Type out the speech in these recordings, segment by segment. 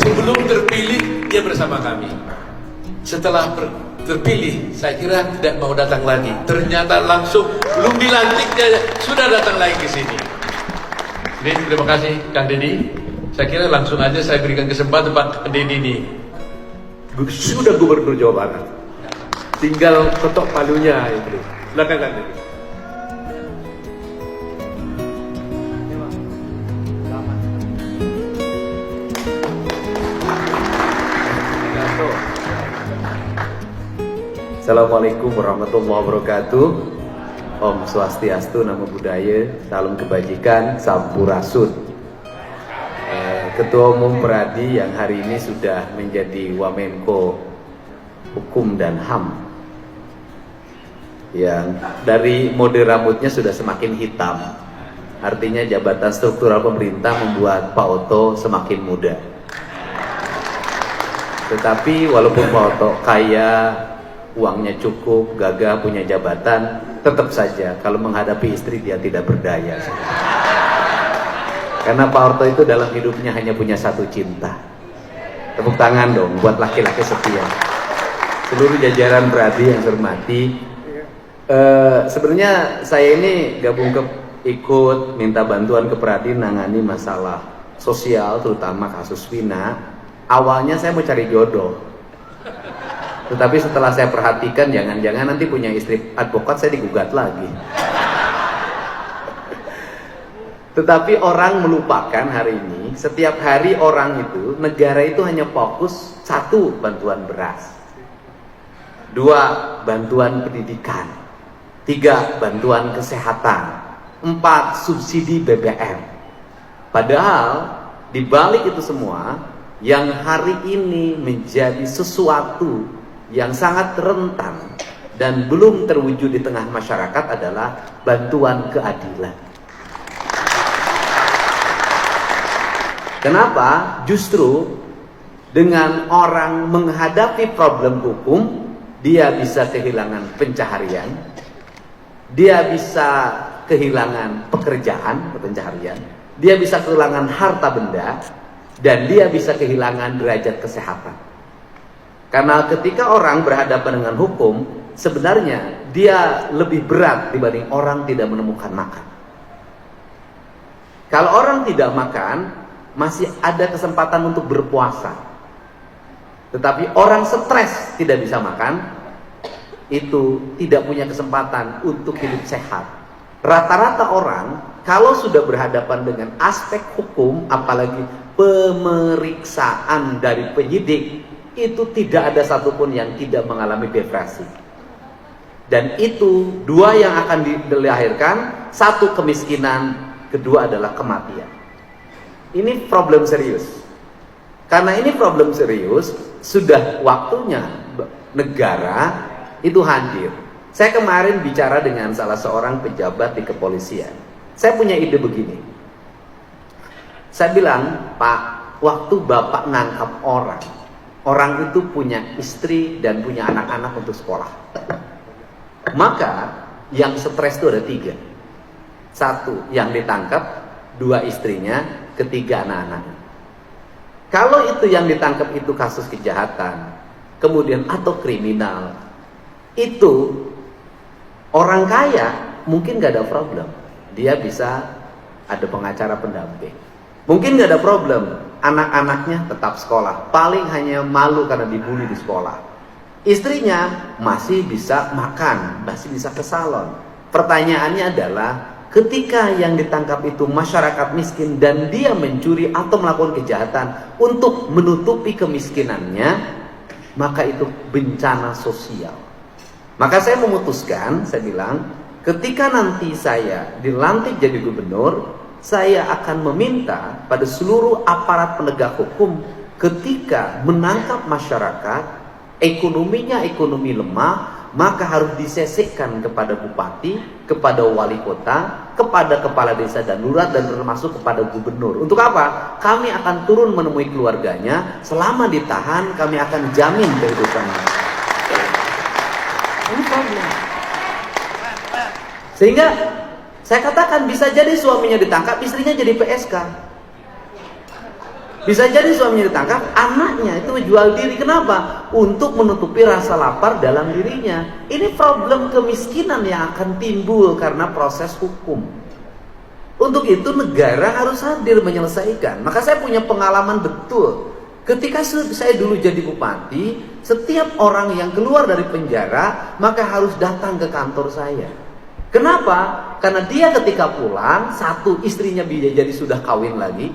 Sebelum terpilih, dia bersama kami. Setelah terpilih, saya kira tidak mau datang lagi. Ternyata langsung belum dilantik dia sudah datang lagi ke sini. Ini terima kasih Kang Deddy. Saya kira langsung aja saya berikan kesempatan Pak Deddy ini. Sudah Gubernur Jawa Barat. Tinggal ketok palunya itu. Silakan Kang Deddy. Assalamualaikum warahmatullahi wabarakatuh. Om Swastiastu, Namo Buddhaya, salam kebajikan, sampurasun. Ketua Umum Peradi yang hari ini sudah menjadi Wamenko Hukum dan HAM, yang dari mode rambutnya sudah semakin hitam, artinya jabatan struktural pemerintah membuat Pak Oto semakin muda. Tetapi walaupun Pak Oto kaya, uangnya cukup, gagah, punya jabatan, tetap saja kalau menghadapi istri dia tidak berdaya. Karena Pak Oto itu dalam hidupnya hanya punya satu cinta. Tepuk tangan dong buat laki-laki setia. Seluruh jajaran Peradi yang saya hormati. Sebenarnya saya ini gabung ikut minta bantuan ke Peradi nangani masalah sosial, terutama kasus Vina. Awalnya saya mau cari jodoh. Tetapi setelah saya perhatikan, jangan-jangan nanti punya istri advokat, saya digugat lagi. Tetapi orang melupakan hari ini, setiap hari orang itu, negara itu hanya fokus satu, bantuan beras, dua, bantuan pendidikan, tiga, bantuan kesehatan, empat, subsidi BBM. Padahal di balik itu semua, yang hari ini menjadi sesuatu yang sangat rentan dan belum terwujud di tengah masyarakat adalah bantuan keadilan. Kenapa? Justru dengan orang menghadapi problem hukum, dia bisa kehilangan pencaharian, dia bisa kehilangan pekerjaan, pencaharian, dia bisa kehilangan harta benda, dan dia bisa kehilangan derajat kesehatan. Karena ketika orang berhadapan dengan hukum, sebenarnya dia lebih berat dibanding orang tidak menemukan makan. Kalau orang tidak makan, masih ada kesempatan untuk berpuasa. Tetapi orang stres tidak bisa makan, itu tidak punya kesempatan untuk hidup sehat. Rata-rata orang kalau sudah berhadapan dengan aspek hukum, apalagi pemeriksaan dari penyidik, itu tidak ada satupun yang tidak mengalami depresi. Dan itu dua yang akan dilahirkan, satu kemiskinan, kedua adalah kematian. Ini problem serius. Karena ini problem serius, sudah waktunya negara itu hadir. Saya kemarin bicara dengan salah seorang pejabat di kepolisian. Saya punya ide begini. Saya bilang, Pak, waktu Bapak nangkap orang itu punya istri dan punya anak-anak untuk sekolah. Maka yang stres itu ada tiga. Satu, yang ditangkap, dua istrinya, ketiga anak-anaknya. Kalau itu yang ditangkap itu kasus kejahatan, kemudian atau kriminal, itu orang kaya mungkin gak ada problem. Dia bisa ada pengacara pendamping. Mungkin gak ada problem, anak-anaknya tetap sekolah, paling hanya malu karena dibully di sekolah. Istrinya masih bisa makan, masih bisa ke salon. Pertanyaannya adalah, ketika yang ditangkap itu masyarakat miskin dan dia mencuri atau melakukan kejahatan untuk menutupi kemiskinannya, maka itu bencana sosial. Maka saya memutuskan, saya bilang, ketika nanti saya dilantik jadi gubernur, saya akan meminta pada seluruh aparat penegak hukum, ketika menangkap masyarakat, ekonominya ekonomi lemah, maka harus disesekkan kepada bupati, kepada wali kota, kepada kepala desa dan lurah, dan termasuk kepada gubernur. Untuk apa? Kami akan turun menemui keluarganya. Selama ditahan, kami akan jamin kehidupannya. Ini problem. Sehingga saya katakan bisa jadi suaminya ditangkap, istrinya jadi PSK. Bisa jadi suaminya ditangkap, anaknya itu jual diri. Kenapa? Untuk menutupi rasa lapar dalam dirinya. Ini problem kemiskinan yang akan timbul karena proses hukum. Untuk itu negara harus hadir menyelesaikan. Maka saya punya pengalaman betul. Ketika saya dulu jadi bupati, setiap orang yang keluar dari penjara maka harus datang ke kantor saya. Kenapa? Karena dia ketika pulang, satu, istrinya bisa jadi sudah kawin lagi.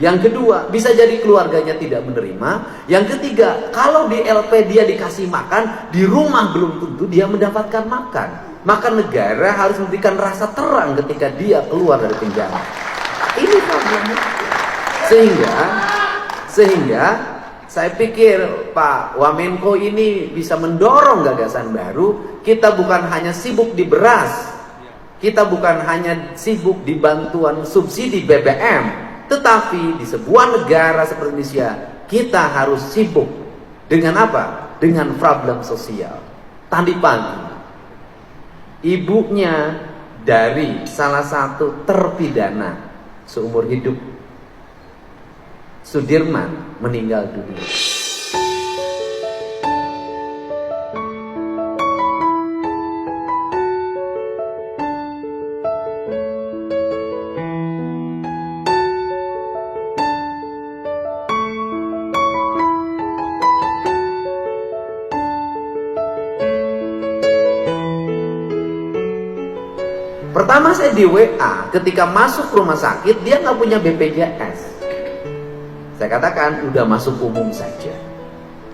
Yang kedua, bisa jadi keluarganya tidak menerima. Yang ketiga, kalau di LP dia dikasih makan, di rumah belum tentu dia mendapatkan makan. Maka negara harus memberikan rasa terang ketika dia keluar dari penjara. Ini problemnya. Sehingga saya pikir Pak Wamenko ini bisa mendorong gagasan baru. Kita bukan hanya sibuk di beras, kita bukan hanya sibuk di bantuan subsidi BBM, tetapi di sebuah negara seperti Indonesia kita harus sibuk dengan apa? Dengan problem sosial. Tadi pagi ibunya dari salah satu terpidana seumur hidup, Sudirman, meninggal dunia. Pertama saya di WA, ketika masuk rumah sakit dia nggak punya BPJS. Saya katakan udah masuk umum saja.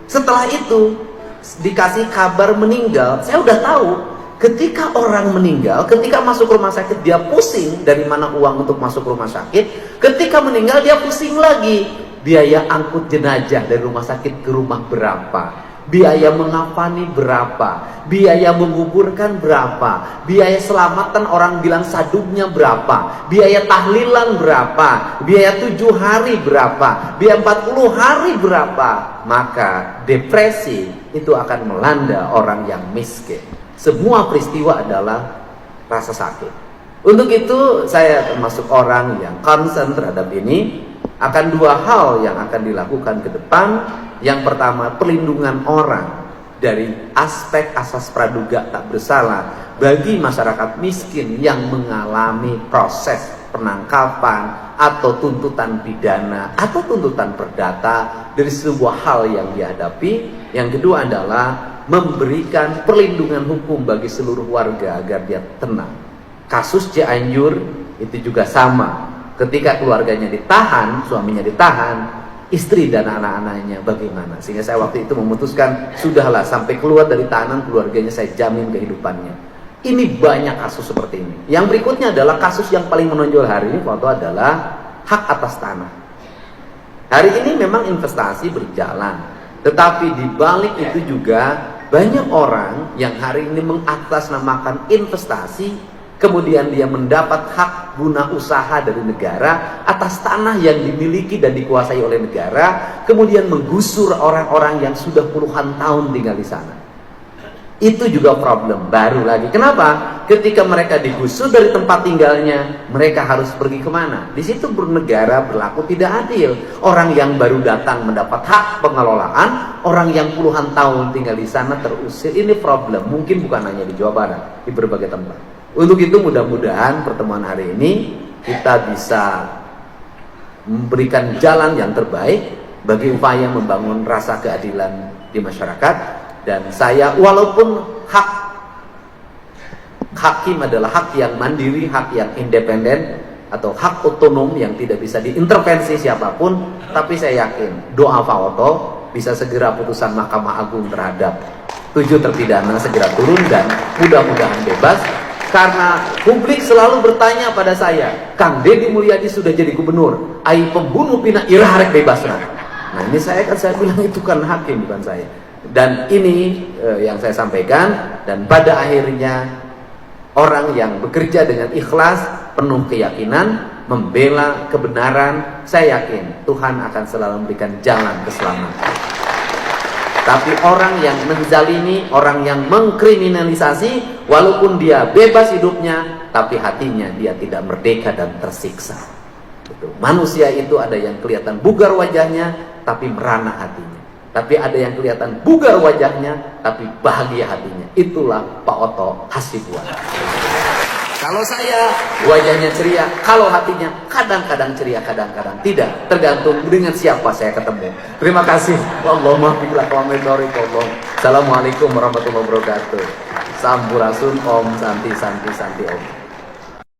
Setelah itu dikasih kabar meninggal, saya udah tahu ketika orang meninggal, ketika masuk rumah sakit dia pusing dari mana uang untuk masuk rumah sakit. Ketika meninggal dia pusing lagi, biaya angkut jenazah dari rumah sakit ke rumah berapa, biaya mengafani berapa, biaya menguburkan berapa, biaya selamatan orang bilang sadubnya berapa, biaya tahlilan berapa, biaya 7 hari berapa, biaya 40 hari berapa. Maka depresi itu akan melanda orang yang miskin. Semua peristiwa adalah rasa sakit. Untuk itu saya termasuk orang yang concern terhadap ini. Akan dua hal yang akan dilakukan ke depan. Yang pertama, perlindungan orang dari aspek asas praduga tak bersalah bagi masyarakat miskin yang mengalami proses penangkapan atau tuntutan pidana atau tuntutan perdata dari sebuah hal yang dihadapi. Yang kedua adalah memberikan perlindungan hukum bagi seluruh warga agar dia tenang. Kasus Cianjur itu juga sama. Ketika keluarganya ditahan, suaminya ditahan, istri dan anak-anaknya bagaimana? Sehingga saya waktu itu memutuskan, sudahlah sampai keluar dari tahanan keluarganya saya jamin kehidupannya. Ini banyak kasus seperti ini. Yang berikutnya adalah kasus yang paling menonjol hari ini waktu adalah hak atas tanah. Hari ini memang investasi berjalan, tetapi di balik itu juga banyak orang yang hari ini mengatasnamakan investasi. Kemudian dia mendapat hak guna usaha dari negara atas tanah yang dimiliki dan dikuasai oleh negara, kemudian menggusur orang-orang yang sudah puluhan tahun tinggal di sana. Itu juga problem baru lagi. Kenapa? Ketika mereka digusur dari tempat tinggalnya, mereka harus pergi kemana? Di situ bernegara berlaku tidak adil. Orang yang baru datang mendapat hak pengelolaan, orang yang puluhan tahun tinggal di sana terusir. Ini problem, mungkin bukan hanya di Jawa Barat, di berbagai tempat. Untuk itu mudah-mudahan pertemuan hari ini kita bisa memberikan jalan yang terbaik bagi upaya membangun rasa keadilan di masyarakat. Dan saya, walaupun hak hakim adalah hak yang mandiri, hak yang independen atau hak otonom yang tidak bisa diintervensi siapapun, tapi saya yakin doa Fawoto bisa segera putusan Mahkamah Agung terhadap 7 terpidana segera turun dan mudah-mudahan bebas. Karena publik selalu bertanya pada saya, Kang Deddy Mulyadi sudah jadi gubernur, ai pembunuh pina irah rek bebas. Nah ini saya bilang itu kan hakim bukan saya. Dan ini yang saya sampaikan. Dan pada akhirnya orang yang bekerja dengan ikhlas, penuh keyakinan, membela kebenaran, saya yakin Tuhan akan selalu memberikan jalan keselamatan. Tapi orang yang menzalimi, orang yang mengkriminalisasi, walaupun dia bebas hidupnya, tapi hatinya dia tidak merdeka dan tersiksa. Betul. Manusia itu ada yang kelihatan bugar wajahnya, tapi merana hatinya. Tapi ada yang kelihatan bugar wajahnya, tapi bahagia hatinya. Itulah Pak Oto Hasibuan. Kalau saya wajahnya ceria, kalau hatinya kadang-kadang ceria, kadang-kadang tidak. Tergantung dengan siapa saya ketemu. Terima kasih. Assalamualaikum warahmatullahi wabarakatuh. Sampurasun Om Santi Santi Santi Om.